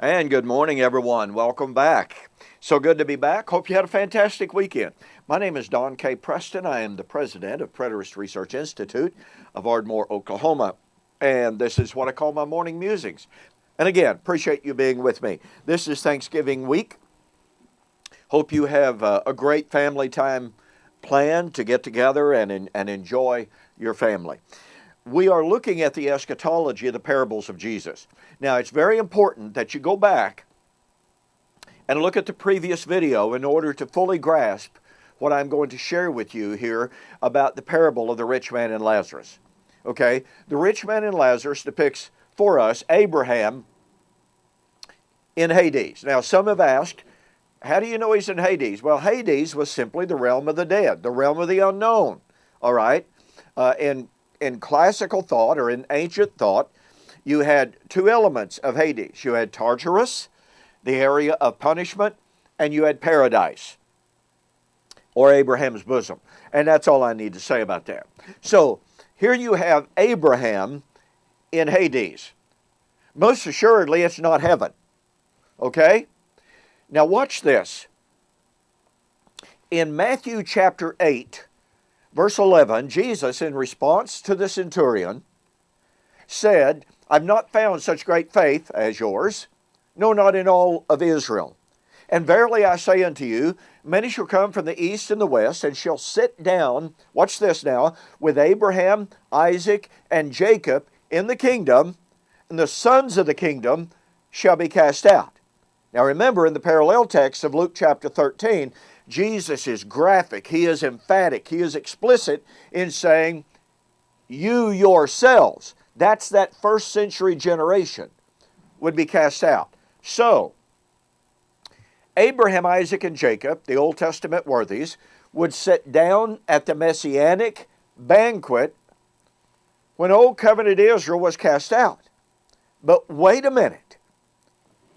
And good morning, everyone. Welcome back. So good to be back. Hope you had a fantastic weekend. My name is Don K. Preston. I am the president of Preterist Research Institute of Ardmore, Oklahoma. And this is what I call my morning musings. And again, appreciate you being with me. This is Thanksgiving week. Hope you have a great family time planned to get together and enjoy your family. We are looking at the eschatology of the parables of Jesus. Now, it's very important that you go back and look at the previous video in order to fully grasp what I'm going to share with you here about the parable of the rich man and Lazarus. Okay? The rich man and Lazarus depicts for us Abraham in Hades. Now, some have asked, how do you know he's in Hades? Well, Hades was simply the realm of the dead, the realm of the unknown. All right? In classical thought, or in ancient thought, you had two elements of Hades. You had Tartarus, the area of punishment, and you had paradise, or Abraham's bosom. And that's all I need to say about that. So, here you have Abraham in Hades. Most assuredly, it's not heaven. Okay? Now watch this. In Matthew chapter 8, verse 11, Jesus, in response to the centurion, said, I've not found such great faith as yours, no, not in all of Israel. And verily I say unto you, many shall come from the east and the west, and shall sit down, watch this now, with Abraham, Isaac, and Jacob in the kingdom, and the sons of the kingdom shall be cast out. Now remember, in the parallel text of Luke chapter 13, Jesus is graphic, he is emphatic, he is explicit in saying, you yourselves, that's that first century generation, would be cast out. So, Abraham, Isaac, and Jacob, the Old Testament worthies, would sit down at the Messianic banquet when Old Covenant Israel was cast out. But wait a minute.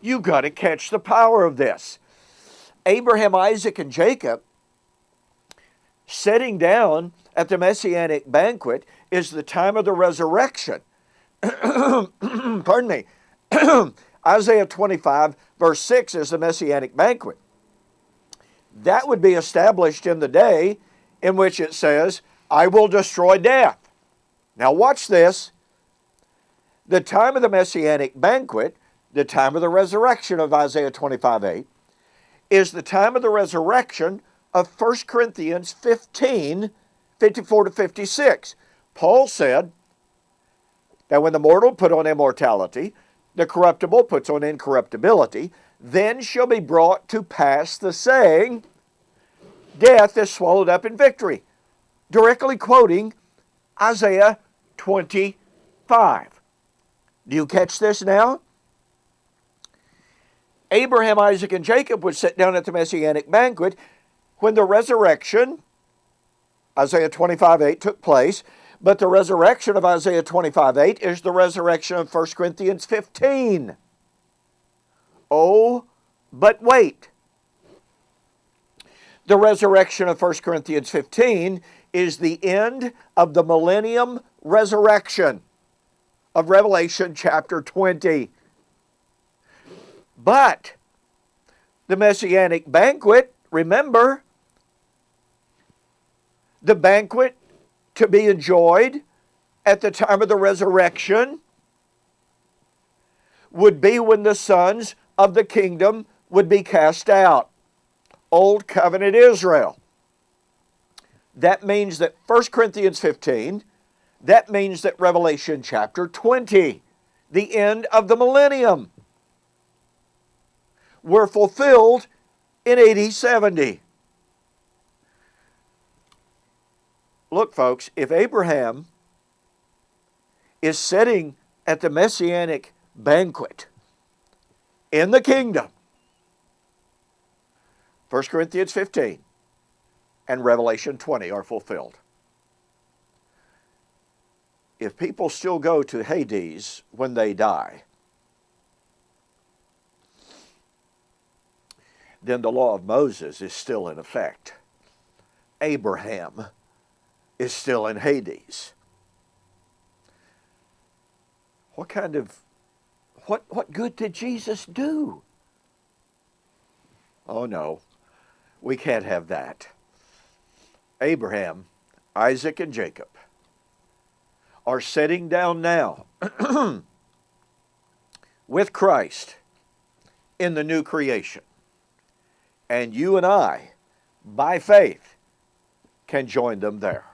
You got to catch the power of this. Abraham, Isaac, and Jacob sitting down at the Messianic banquet is the time of the resurrection. Pardon me. Isaiah 25, verse 6 is the Messianic banquet. That would be established in the day in which it says, I will destroy death. Now watch this. The time of the Messianic banquet, the time of the resurrection of Isaiah 25, 8, is the time of the resurrection of 1 Corinthians 15, 54 to 56. Paul said that when the mortal put on immortality, the corruptible puts on incorruptibility, then shall be brought to pass the saying, death is swallowed up in victory. Directly quoting Isaiah 25. Do you catch this now? Abraham, Isaac, and Jacob would sit down at the Messianic banquet when the resurrection, Isaiah 25:8, took place. But the resurrection of Isaiah 25:8 is the resurrection of 1 Corinthians 15. Oh, but wait. The resurrection of 1 Corinthians 15 is the end of the millennium resurrection of Revelation chapter 20. But the Messianic banquet, remember, the banquet to be enjoyed at the time of the resurrection would be when the sons of the kingdom would be cast out. Old Covenant Israel. That means that 1 Corinthians 15, that means that Revelation chapter 20, the end of the millennium, were fulfilled in AD 70. Look, folks, if Abraham is sitting at the Messianic banquet in the kingdom, 1 Corinthians 15 and Revelation 20 are fulfilled. If people still go to Hades when they die, then the law of Moses is still in effect. Abraham is still in Hades. What kind of What good did Jesus do? Oh no, we can't have that. Abraham, Isaac, and Jacob are sitting down now with Christ in the new creation. And you and I, by faith, can join them there.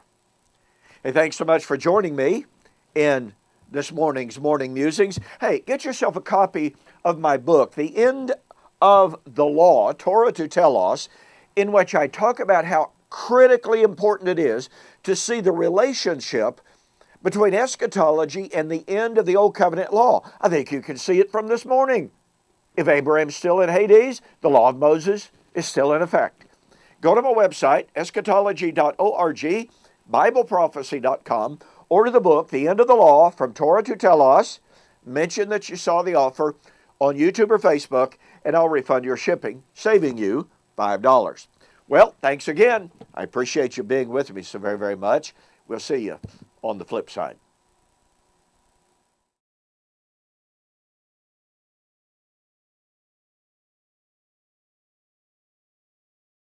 Hey, thanks so much for joining me in this morning's Morning Musings. Hey, get yourself a copy of my book, The End of the Law, Torah to Telos, in which I talk about how critically important it is to see the relationship between eschatology and the end of the Old Covenant law. I think you can see it from this morning. If Abraham's still in Hades, the law of Moses is still in effect. Go to my website, eschatology.org, BibleProphecy.com, order the book, The End of the Law, From Torah to Telos, mention that you saw the offer on YouTube or Facebook, and I'll refund your shipping, saving you $5. Well, thanks again. I appreciate you being with me so very, very much. We'll see you on the flip side.